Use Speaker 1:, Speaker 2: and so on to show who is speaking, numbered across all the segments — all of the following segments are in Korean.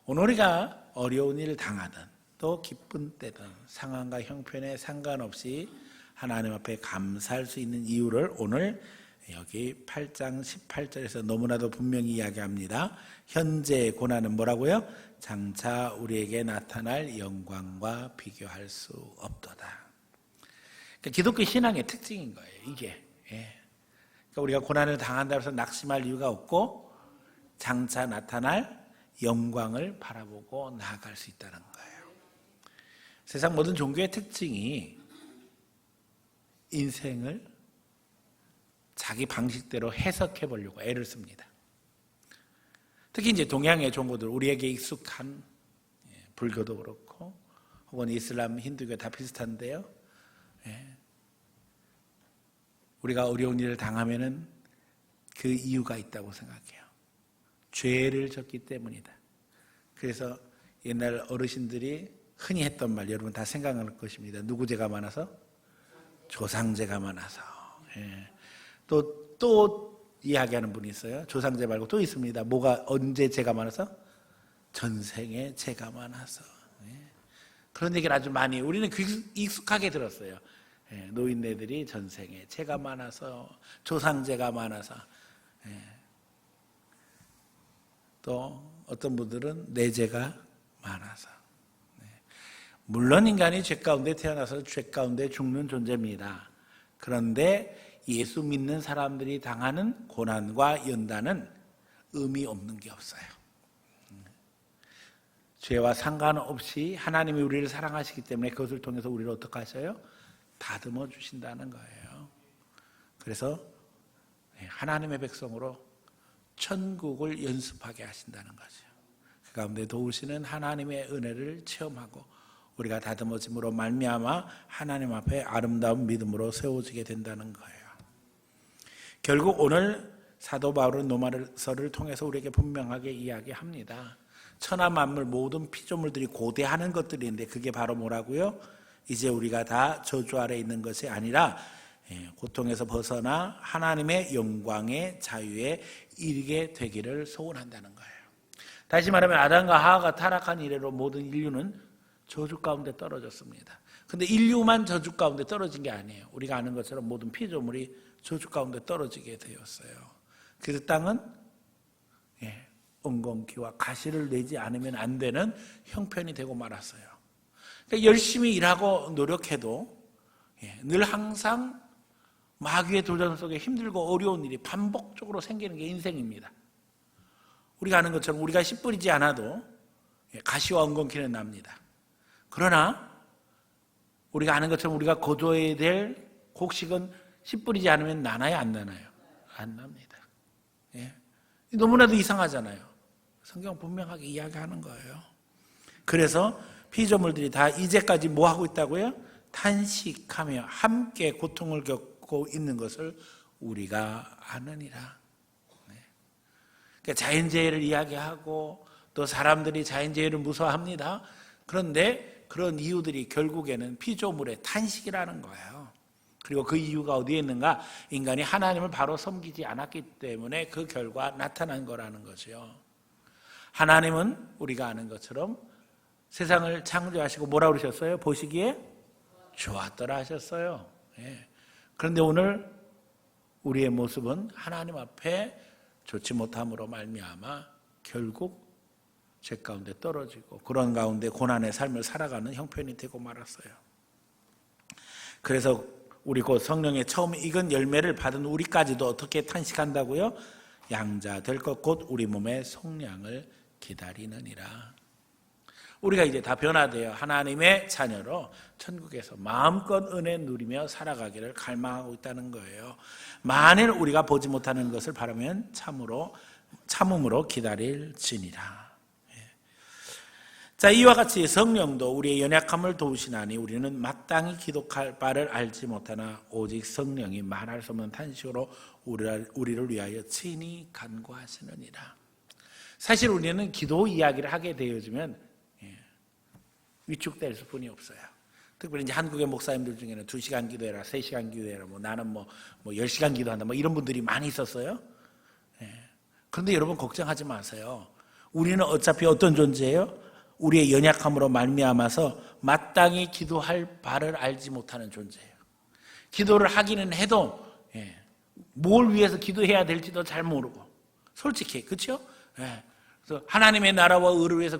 Speaker 1: 오늘 우리가 어려운 일을 당하든 또 기쁜 때든 상황과 형편에 상관없이 하나님 앞에 감사할 수 있는 이유를 오늘 여기 8장 18절에서 너무나도 분명히 이야기합니다. 현재의 고난은 뭐라고요? 장차 우리에게 나타날 영광과 비교할 수 없도다. 그러니까 기독교 신앙의 특징인 거예요. 이게. 그러니까 우리가 고난을 당한다고 해서 낙심할 이유가 없고 장차 나타날 영광을 바라보고 나아갈 수 있다는 거예요. 세상 모든 종교의 특징이 인생을 자기 방식대로 해석해 보려고 애를 씁니다. 특히 이제 동양의 종교들, 우리에게 익숙한 불교도 그렇고 혹은 이슬람, 힌두교 다 비슷한데요. 우리가 어려운 일을 당하면은 그 이유가 있다고 생각해요. 죄를 졌기 때문이다. 그래서 옛날 어르신들이 흔히 했던 말 여러분 다 생각할 것입니다. 누구 죄가 많아서? 조상죄가 많아서. 또 이야기하는 분이 있어요. 조상죄 말고 또 있습니다. 뭐가 언제 죄가 많아서? 전생에 죄가 많아서. 그런 얘기를 아주 많이 우리는 익숙하게 들었어요. 노인네들이 전생에 죄가 많아서 조상죄가 많아서 또 어떤 분들은 내 죄가 많아서. 물론 인간이 죄 가운데 태어나서 죄 가운데 죽는 존재입니다. 그런데 예수 믿는 사람들이 당하는 고난과 연단은 의미 없는 게 없어요. 죄와 상관없이 하나님이 우리를 사랑하시기 때문에 그것을 통해서 우리를 어떻게 하셔요? 다듬어 주신다는 거예요. 그래서 하나님의 백성으로 천국을 연습하게 하신다는 거죠. 그 가운데 도우시는 하나님의 은혜를 체험하고 우리가 다듬어짐으로 말미암아 하나님 앞에 아름다운 믿음으로 세워지게 된다는 거예요. 결국 오늘 사도 바울은 로마서를 통해서 우리에게 분명하게 이야기합니다. 천하 만물 모든 피조물들이 고대하는 것들인데 그게 바로 뭐라고요? 이제 우리가 다 저주 아래 있는 것이 아니라 고통에서 벗어나 하나님의 영광의 자유에 이르게 되기를 소원한다는 거예요. 다시 말하면 아담과 하와가 타락한 이래로 모든 인류는 저주 가운데 떨어졌습니다. 근데 인류만 저주 가운데 떨어진 게 아니에요. 우리가 아는 것처럼 모든 피조물이 저주 가운데 떨어지게 되었어요. 그래서 땅은 엉겅퀴와 가시를 내지 않으면 안 되는 형편이 되고 말았어요. 그러니까 열심히 일하고 노력해도 늘 항상 마귀의 도전 속에 힘들고 어려운 일이 반복적으로 생기는 게 인생입니다. 우리가 아는 것처럼 우리가 씨 뿌리지 않아도 가시와 엉겅퀴는 납니다. 그러나 우리가 아는 것처럼 우리가 거둬야 될 곡식은 씨 뿌리지 않으면 나나요? 안 나나요? 안 납니다. 너무나도 이상하잖아요. 성경은 분명하게 이야기하는 거예요. 그래서 피조물들이 다 이제까지 뭐 하고 있다고요? 탄식하며 함께 고통을 겪고 있는 것을 우리가 아느니라. 그러니까 자연재해를 이야기하고 또 사람들이 자연재해를 무서워합니다. 그런데 그런 이유들이 결국에는 피조물의 탄식이라는 거예요. 그리고 그 이유가 어디에 있는가? 인간이 하나님을 바로 섬기지 않았기 때문에 그 결과 나타난 거라는 거죠. 하나님은 우리가 아는 것처럼 세상을 창조하시고 뭐라고 그러셨어요? 보시기에 좋았더라 하셨어요. 그런데 오늘 우리의 모습은 하나님 앞에 좋지 못함으로 말미암아 결국 죄 가운데 떨어지고 그런 가운데 고난의 삶을 살아가는 형편이 되고 말았어요. 그래서 우리 곧 성령의 처음 익은 열매를 받은 우리까지도 어떻게 탄식한다고요? 양자 될 것 곧 우리 몸의 속량을 기다리느니라. 우리가 이제 다 변화되어 하나님의 자녀로 천국에서 마음껏 은혜 누리며 살아가기를 갈망하고 있다는 거예요. 만일 우리가 보지 못하는 것을 바라면 참음으로 기다릴지니라. 자, 이와 같이 성령도 우리의 연약함을 도우시나니 우리는 마땅히 기독할 바를 알지 못하나 오직 성령이 말할 수 없는 탄식으로 우리를 위하여 친히 간구하시느니라. 사실 우리는 기도 이야기를 하게 되어지면 위축될 수뿐이 없어요. 특별히 이제 한국의 목사님들 중에는 2시간 기도해라, 3시간 기도해라, 나는 10시간 기도한다, 이런 분들이 많이 있었어요. 그런데 여러분 걱정하지 마세요. 우리는 어차피 어떤 존재예요? 우리의 연약함으로 말미암아서 마땅히 기도할 바를 알지 못하는 존재예요. 기도를 하기는 해도 뭘 위해서 기도해야 될지도 잘 모르고, 솔직히 그렇죠? 그래서 하나님의 나라와 의를 위해서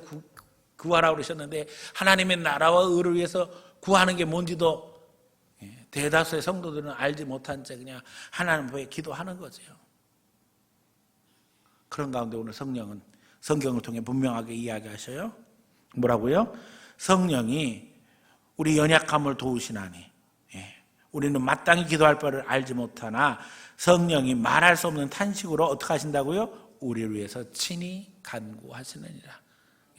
Speaker 1: 구하라고 그러셨는데 하나님의 나라와 의를 위해서 구하는 게 뭔지도 대다수의 성도들은 알지 못한 채 그냥 하나님 앞에 기도하는 거죠. 그런 가운데 오늘 성령은 성경을 통해 분명하게 이야기하셔요. 뭐라고요? 성령이 우리 연약함을 도우시나니 우리는 마땅히 기도할 바를 알지 못하나 성령이 말할 수 없는 탄식으로 어떻게 하신다고요? 우리를 위해서 친히 간구하시느니라.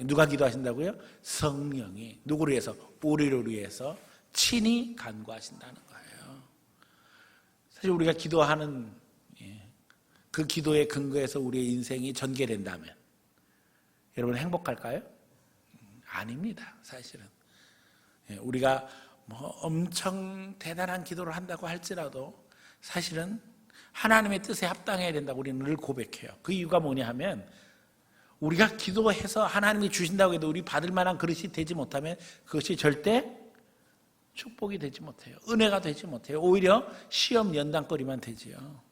Speaker 1: 누가 기도하신다고요? 성령이 누구를 위해서? 우리를 위해서 친히 간구하신다는 거예요. 사실 우리가 기도하는 그 기도의 근거에서 우리의 인생이 전개된다면 여러분 행복할까요? 아닙니다. 사실은 우리가 뭐 엄청 대단한 기도를 한다고 할지라도 사실은 하나님의 뜻에 합당해야 된다고 우리는 늘 고백해요. 그 이유가 뭐냐 하면 우리가 기도해서 하나님이 주신다고 해도 우리 받을 만한 그릇이 되지 못하면 그것이 절대 축복이 되지 못해요. 은혜가 되지 못해요. 오히려 시험 연단거리만 되지요.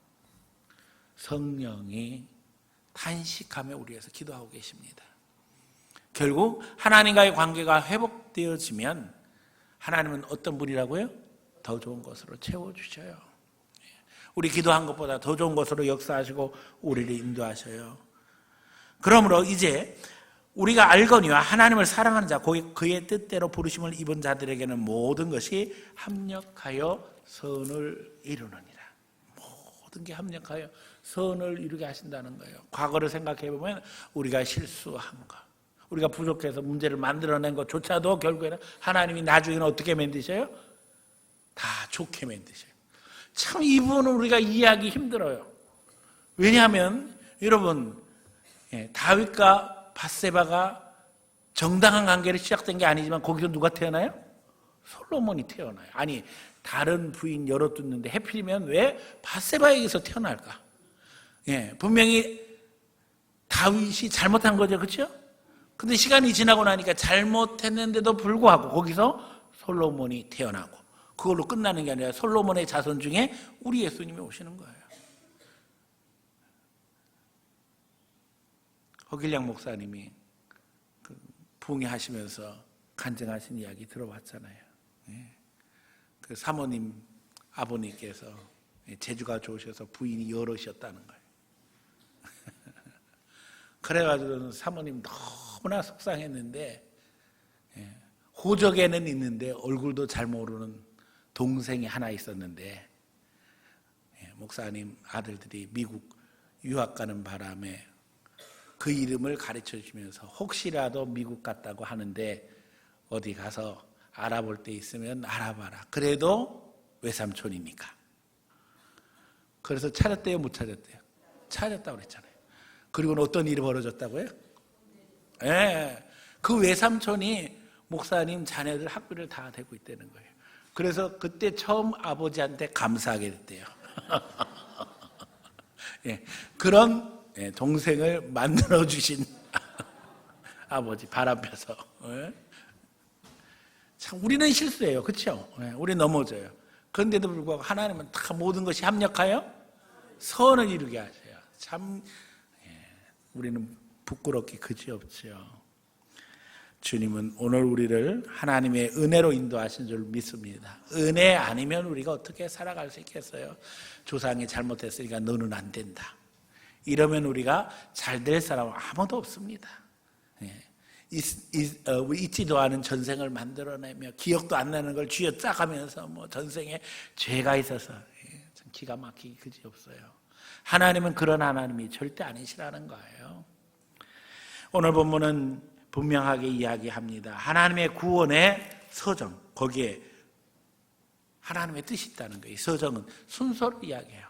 Speaker 1: 성령이 탄식하며 우리 위해서 기도하고 계십니다. 결국 하나님과의 관계가 회복되어지면 하나님은 어떤 분이라고요? 더 좋은 것으로 채워주셔요. 우리 기도한 것보다 더 좋은 것으로 역사하시고 우리를 인도하셔요. 그러므로 이제 우리가 알거니와 하나님을 사랑하는 자, 그의 뜻대로 부르심을 입은 자들에게는 모든 것이 합력하여 선을 이루느니라. 모든 게 합력하여 선을 이루게 하신다는 거예요. 과거를 생각해 보면 우리가 실수한 것, 우리가 부족해서 문제를 만들어낸 것조차도 결국에는 하나님이 나중에는 어떻게 만드셔요? 다 좋게 만드셔요. 참 이 부분은 우리가 이해하기 힘들어요. 왜냐하면 여러분 다윗과 밧세바가 정당한 관계로 시작된 게 아니지만 거기서 누가 태어나요? 솔로몬이 태어나요. 아니 다른 부인 열어두는데 해필이면 왜 밧세바에게서 태어날까? 분명히 다윗이 잘못한 거죠. 그렇죠? 근데 시간이 지나고 나니까 잘못했는데도 불구하고 거기서 솔로몬이 태어나고 그걸로 끝나는 게 아니라 솔로몬의 자손 중에 우리 예수님이 오시는 거예요. 허길량 목사님이 부흥회하시면서 간증하신 이야기 들어봤잖아요. 그 사모님 아버님께서 재주가 좋으셔서 부인이 여럿이었다는 거예요. 그래가지고 사모님 너무나 속상했는데 호적에는 있는데 얼굴도 잘 모르는 동생이 하나 있었는데 목사님 아들들이 미국 유학 가는 바람에 그 이름을 가르쳐 주면서 혹시라도 미국 갔다고 하는데 어디 가서 알아볼 때 있으면 알아봐라. 그래도 외삼촌이니까. 그래서 찾았대요, 못 찾았대요? 찾았다고 그랬잖아요. 그리고는 어떤 일이 벌어졌다고요? 그 외삼촌이 목사님 자녀들 학비를 다 대고 있다는 거예요. 그래서 그때 처음 아버지한테 감사하게 됐대요. 그런 동생을 만들어주신 아버지 바람펴서. 참 우리는 실수해요. 그렇죠? 우리 넘어져요. 그런데도 불구하고 하나님은 다 모든 것이 합력하여 선을 이루게 하셔요. 참 우리는 부끄럽기 그지없죠. 주님은 오늘 우리를 하나님의 은혜로 인도하신 줄 믿습니다. 은혜 아니면 우리가 어떻게 살아갈 수 있겠어요? 조상이 잘못했으니까 너는 안 된다. 이러면 우리가 잘 될 사람은 아무도 없습니다. 있지도 않은 전생을 만들어내며 기억도 안 나는 걸 쥐어짜가면서 뭐 전생에 죄가 있어서 참 기가 막히기 그지없어요. 하나님은 그런 하나님이 절대 아니시라는 거예요. 오늘 본문은 분명하게 이야기합니다. 하나님의 구원의 서정, 거기에 하나님의 뜻이 있다는 거예요. 서정은 순서를 이야기해요.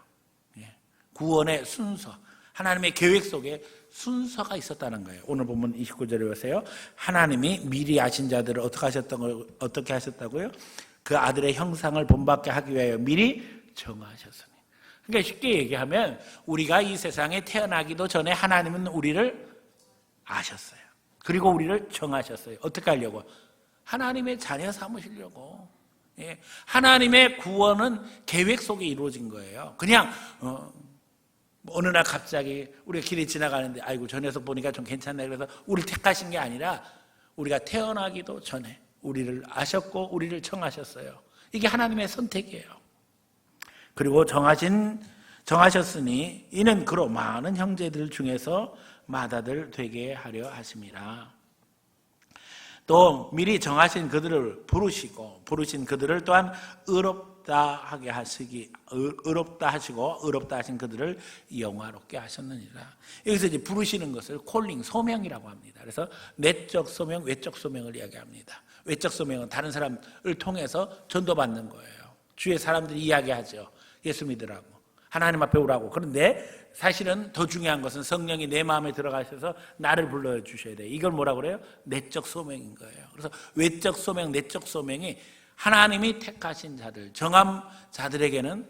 Speaker 1: 구원의 순서, 하나님의 계획 속에 순서가 있었다는 거예요. 오늘 본문 29절에 보세요. 하나님이 미리 아신 자들을 어떻게 하셨다고요? 그 아들의 형상을 본받게 하기 위하여 미리 정하셨으니. 그러니까 쉽게 얘기하면 우리가 이 세상에 태어나기도 전에 하나님은 우리를 아셨어요. 그리고 우리를 정하셨어요. 어떻게 하려고? 하나님의 자녀 삼으시려고. 예. 하나님의 구원은 계획 속에 이루어진 거예요. 그냥 어느 날 갑자기 우리가 길에 지나가는데 아이고 저 녀석 보니까 좀 괜찮네 그래서 우리를 택하신 게 아니라 우리가 태어나기도 전에 우리를 아셨고 우리를 정하셨어요. 이게 하나님의 선택이에요. 그리고 정하셨으니 이는 그로 많은 형제들 중에서 맏아들 되게 하려 하심이라. 또 미리 정하신 그들을 부르신 그들을 또한 의롭다 하시고 의롭다 하신 그들을 영화롭게 하셨느니라. 여기서 이제 부르시는 것을 콜링, 소명이라고 합니다. 그래서 내적 소명, 외적 소명을 이야기합니다. 외적 소명은 다른 사람을 통해서 전도받는 거예요. 주위에 사람들이 이야기하죠. 예수 믿으라고, 하나님 앞에 오라고. 그런데 사실은 더 중요한 것은 성령이 내 마음에 들어가셔서 나를 불러주셔야 돼요. 이걸 뭐라고 그래요? 내적 소명인 거예요. 그래서 외적 소명, 내적 소명이 하나님이 택하신 자들, 정함 자들에게는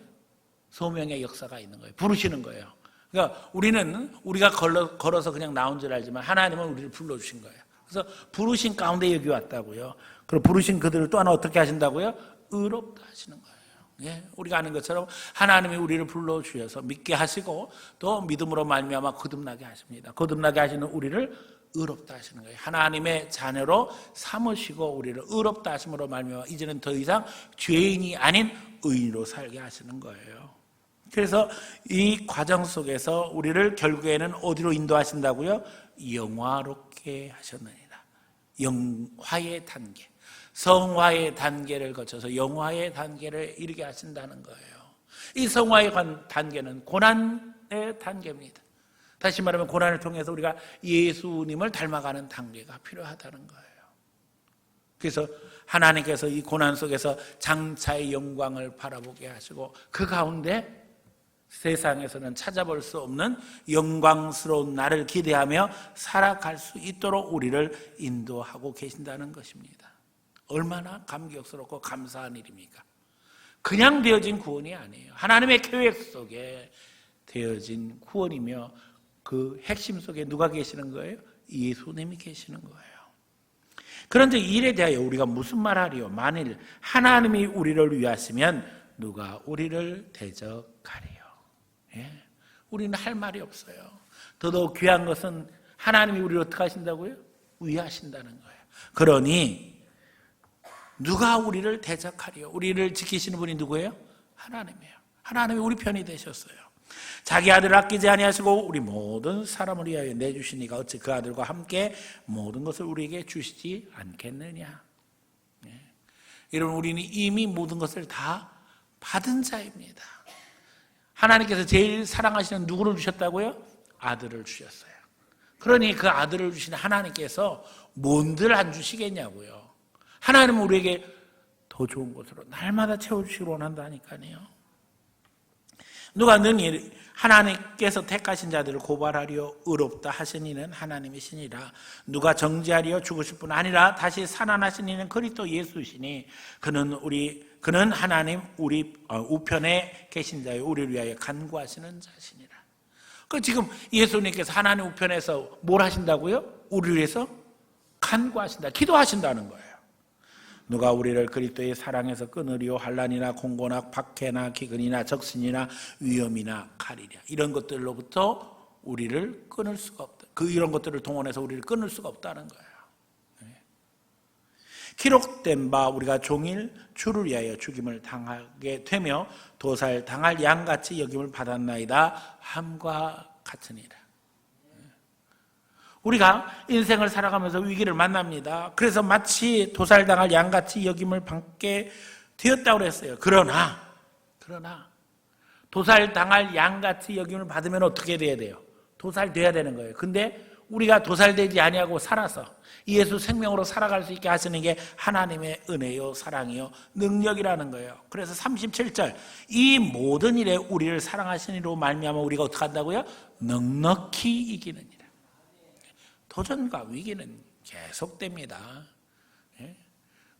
Speaker 1: 소명의 역사가 있는 거예요. 부르시는 거예요. 그러니까 우리가 걸어서 그냥 나온 줄 알지만 하나님은 우리를 불러주신 거예요. 그래서 부르신 가운데 여기 왔다고요. 그리고 부르신 그들을 또 하나 어떻게 하신다고요? 의롭다 하시는 거예요. 예, 우리가 아는 것처럼 하나님이 우리를 불러주셔서 믿게 하시고 또 믿음으로 말미암아 거듭나게 하십니다. 거듭나게 하시는 우리를 의롭다 하시는 거예요. 하나님의 자녀로 삼으시고 우리를 의롭다 하심으로 말미암아 이제는 더 이상 죄인이 아닌 의인으로 살게 하시는 거예요. 그래서 이 과정 속에서 우리를 결국에는 어디로 인도하신다고요? 영화롭게 하셨느니라. 영화의 단계, 성화의 단계를 거쳐서 영화의 단계를 이르게 하신다는 거예요. 이 성화의 단계는 고난의 단계입니다. 다시 말하면 고난을 통해서 우리가 예수님을 닮아가는 단계가 필요하다는 거예요. 그래서 하나님께서 이 고난 속에서 장차의 영광을 바라보게 하시고 그 가운데 세상에서는 찾아볼 수 없는 영광스러운 날을 기대하며 살아갈 수 있도록 우리를 인도하고 계신다는 것입니다. 얼마나 감격스럽고 감사한 일입니까? 그냥 되어진 구원이 아니에요. 하나님의 계획 속에 되어진 구원이며 그 핵심 속에 누가 계시는 거예요? 예수님이 계시는 거예요. 그런데 이 일에 대하여 우리가 무슨 말하리요? 만일 하나님이 우리를 위하시면 누가 우리를 대적하리요? 예? 우리는 할 말이 없어요. 더더욱 귀한 것은 하나님이 우리를 어떻게 하신다고요? 위하신다는 거예요. 그러니 누가 우리를 대적하리요? 우리를 지키시는 분이 누구예요? 하나님이에요. 하나님이 우리 편이 되셨어요. 자기 아들을 아끼지 아니하시고 우리 모든 사람을 위하여 내주시니가 어찌 그 아들과 함께 모든 것을 우리에게 주시지 않겠느냐. 네. 여러분, 우리는 이미 모든 것을 다 받은 자입니다. 하나님께서 제일 사랑하시는 누구를 주셨다고요? 아들을 주셨어요. 그러니 그 아들을 주신 하나님께서 뭔들 안 주시겠냐고요. 하나님은 우리에게 더 좋은 것으로 날마다 채워주시기 원한다니까요. 누가 능히 하나님께서 택하신 자들을 고발하려 의롭다 하신 이는 하나님이시니라. 누가 정죄하려 죽으실 뿐 아니라 다시 살아나신 이는 그리스도 예수시니 그는 하나님 우리 우편에 계신 자요 우리를 위하여 간구하시는 자시니라. 그 지금 예수님께서 하나님 우편에서 뭘 하신다고요? 우리를 위해서 간구하신다, 기도하신다는 거예요. 누가 우리를 그리스도의 사랑에서 끊으리요? 환난이나 공고나 박해나 기근이나 적신이나 위험이나 칼이랴. 이런 것들로부터 우리를 끊을 수가 없다. 이런 것들을 동원해서 우리를 끊을 수가 없다는 거예요. 기록된 바 우리가 종일 주를 위하여 죽임을 당하게 되며 도살 당할 양같이 여김을 받았나이다 함과 같으니라. 우리가 인생을 살아가면서 위기를 만납니다. 그래서 마치 도살당할 양같이 여김을 받게 되었다고 그랬어요. 그러나 도살당할 양같이 여김을 받으면 어떻게 돼야 돼요? 도살돼야 되는 거예요. 근데 우리가 도살되지 아니하고 살아서 예수 생명으로 살아갈 수 있게 하시는 게 하나님의 은혜요 사랑이요 능력이라는 거예요. 그래서 37절 이 모든 일에 우리를 사랑하시는 이로 말미암아 우리가 어떻게 한다고요? 넉넉히 이기느니라. 도전과 위기는 계속됩니다.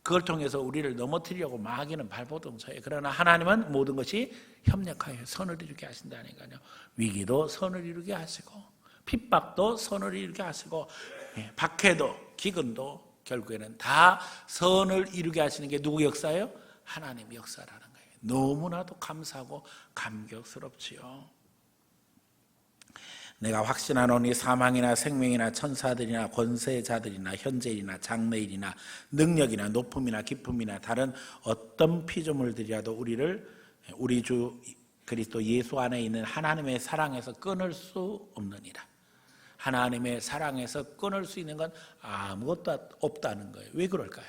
Speaker 1: 그걸 통해서 우리를 넘어뜨리려고 마귀는 발버둥 쳐요. 그러나 하나님은 모든 것이 협력하여 선을 이루게 하신다니까요. 위기도 선을 이루게 하시고 핍박도 선을 이루게 하시고 박해도 기근도 결국에는 다 선을 이루게 하시는 게 누구 역사예요? 하나님 역사라는 거예요. 너무나도 감사하고 감격스럽지요. 내가 확신하노니 사망이나 생명이나 천사들이나 권세자들이나 현재일이나 장래일이나 능력이나 높음이나 깊음이나 다른 어떤 피조물들이라도 우리 주 그리스도 예수 안에 있는 하나님의 사랑에서 끊을 수 없느니라. 하나님의 사랑에서 끊을 수 있는 건 아무것도 없다는 거예요. 왜 그럴까요?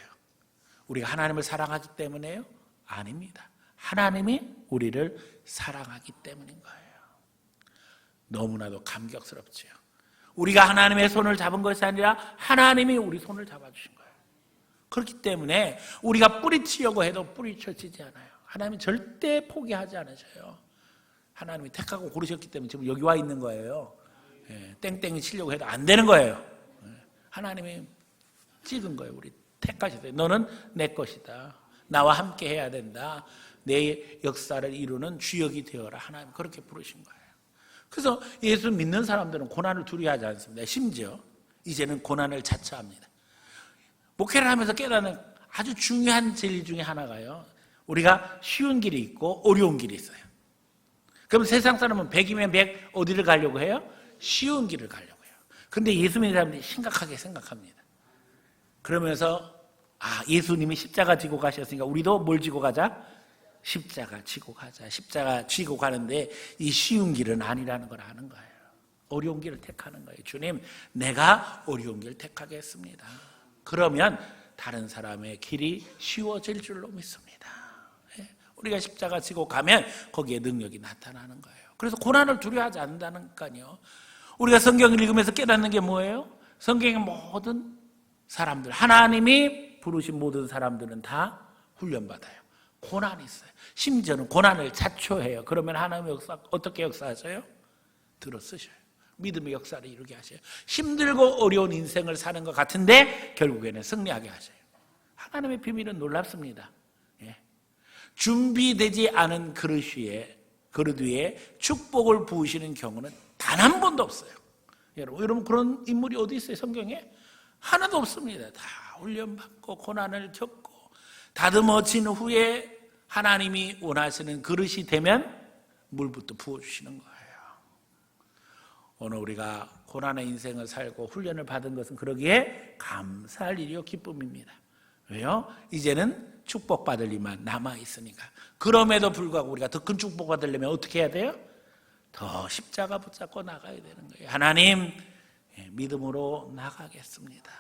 Speaker 1: 우리가 하나님을 사랑하기 때문에요? 아닙니다. 하나님이 우리를 사랑하기 때문인 거예요. 너무나도 감격스럽지요. 우리가 하나님의 손을 잡은 것이 아니라 하나님이 우리 손을 잡아주신 거예요. 그렇기 때문에 우리가 뿌리치려고 해도 뿌리쳐지지 않아요. 하나님이 절대 포기하지 않으셔요. 하나님이 택하고 고르셨기 때문에 지금 여기 와 있는 거예요. 땡땡이 치려고 해도 안 되는 거예요. 하나님이 찍은 거예요. 우리 택하셨어요. 너는 내 것이다. 나와 함께 해야 된다. 내 역사를 이루는 주역이 되어라. 하나님 그렇게 부르신 거예요. 그래서 예수 믿는 사람들은 고난을 두려워하지 않습니다. 심지어 이제는 고난을 자처합니다. 목회를 하면서 깨닫는 아주 중요한 진리 중에 하나가요. 우리가 쉬운 길이 있고 어려운 길이 있어요. 그럼 세상 사람은 100이면 100 어디를 가려고 해요? 쉬운 길을 가려고 해요. 그런데 예수 믿는 사람들이 심각하게 생각합니다. 그러면서 예수님이 십자가 지고 가셨으니까 우리도 뭘 지고 가자? 십자가 지고 가자. 십자가 지고 가는데 이 쉬운 길은 아니라는 걸 아는 거예요. 어려운 길을 택하는 거예요. 주님, 내가 어려운 길을 택하겠습니다. 그러면 다른 사람의 길이 쉬워질 줄로 믿습니다. 우리가 십자가 지고 가면 거기에 능력이 나타나는 거예요. 그래서 고난을 두려워하지 않는다니까요. 우리가 성경을 읽으면서 깨닫는 게 뭐예요? 성경의 모든 사람들, 하나님이 부르신 모든 사람들은 다 훈련받아요. 고난이 있어요. 심지어는 고난을 자초해요. 그러면 하나님의 역사 어떻게 역사하셔요? 들어 쓰셔요. 믿음의 역사를 이루게 하셔요. 힘들고 어려운 인생을 사는 것 같은데 결국에는 승리하게 하셔요. 하나님의 비밀은 놀랍습니다. 준비되지 않은 그릇 위에 축복을 부으시는 경우는 단 한 번도 없어요. 여러분 그런 인물이 어디 있어요? 성경에? 하나도 없습니다. 다 훈련받고 고난을 겪고 다듬어진 후에 하나님이 원하시는 그릇이 되면 물부터 부어주시는 거예요. 오늘 우리가 고난의 인생을 살고 훈련을 받은 것은 그러기에 감사할 일이요 기쁨입니다. 왜요? 이제는 축복받을 일만 남아있으니까. 그럼에도 불구하고 우리가 더 큰 축복 받으려면 어떻게 해야 돼요? 더 십자가 붙잡고 나가야 되는 거예요. 하나님, 믿음으로 나가겠습니다.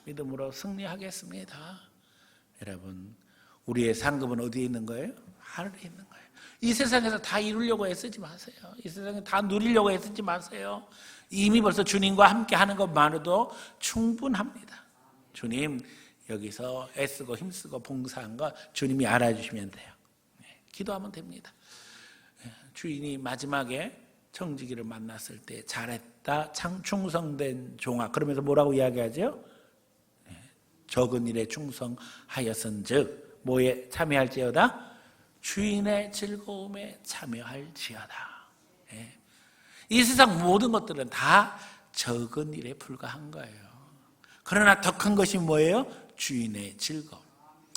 Speaker 1: 믿음으로 승리하겠습니다. 여러분, 우리의 상급은 어디에 있는 거예요? 하늘에 있는 거예요. 이 세상에서 다 이루려고 애쓰지 마세요. 이 세상에 다 누리려고 애쓰지 마세요. 이미 벌써 주님과 함께 하는 것만으로도 충분합니다. 주님, 여기서 애쓰고 힘쓰고 봉사한 거 주님이 알아주시면 돼요. 기도하면 됩니다. 주인이 마지막에 청지기를 만났을 때 잘했다, 충성된 종아. 그러면서 뭐라고 이야기하죠? 적은 일에 충성하였은즉 뭐에 참여할지어다? 주인의 즐거움에 참여할지어다. 이 세상 모든 것들은 다 적은 일에 불과한 거예요. 그러나 더 큰 것이 뭐예요? 주인의 즐거움.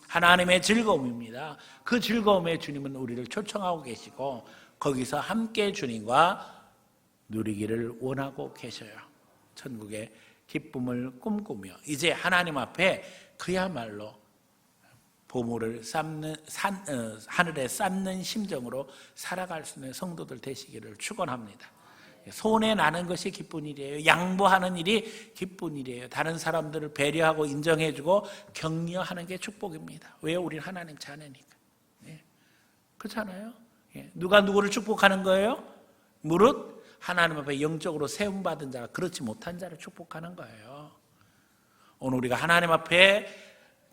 Speaker 1: 하나님의 즐거움입니다. 그 즐거움에 주님은 우리를 초청하고 계시고 거기서 함께 주님과 누리기를 원하고 계셔요. 천국의 기쁨을 꿈꾸며 이제 하나님 앞에 그야말로 보물을 하늘에 쌓는 심정으로 살아갈 수 있는 성도들 되시기를 축원합니다. 손에 나는 것이 기쁜 일이에요. 양보하는 일이 기쁜 일이에요. 다른 사람들을 배려하고 인정해주고 격려하는 게 축복입니다. 왜요? 우리는 하나님 자녀니까. 그렇잖아요. 누가 누구를 축복하는 거예요? 무릇 하나님 앞에 영적으로 세움받은 자가 그렇지 못한 자를 축복하는 거예요. 오늘 우리가 하나님 앞에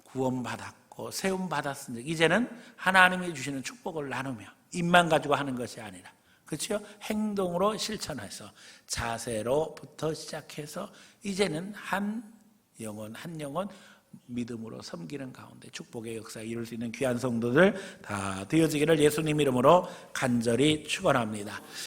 Speaker 1: 구원받았고 세움받았으니 이제는 하나님이 주시는 축복을 나누며 입만 가지고 하는 것이 아니라 그렇죠? 행동으로 실천해서 자세로부터 시작해서 이제는 한 영혼 믿음으로 섬기는 가운데 축복의 역사에 이룰 수 있는 귀한 성도들 다 되어지기를 예수님 이름으로 간절히 축원합니다.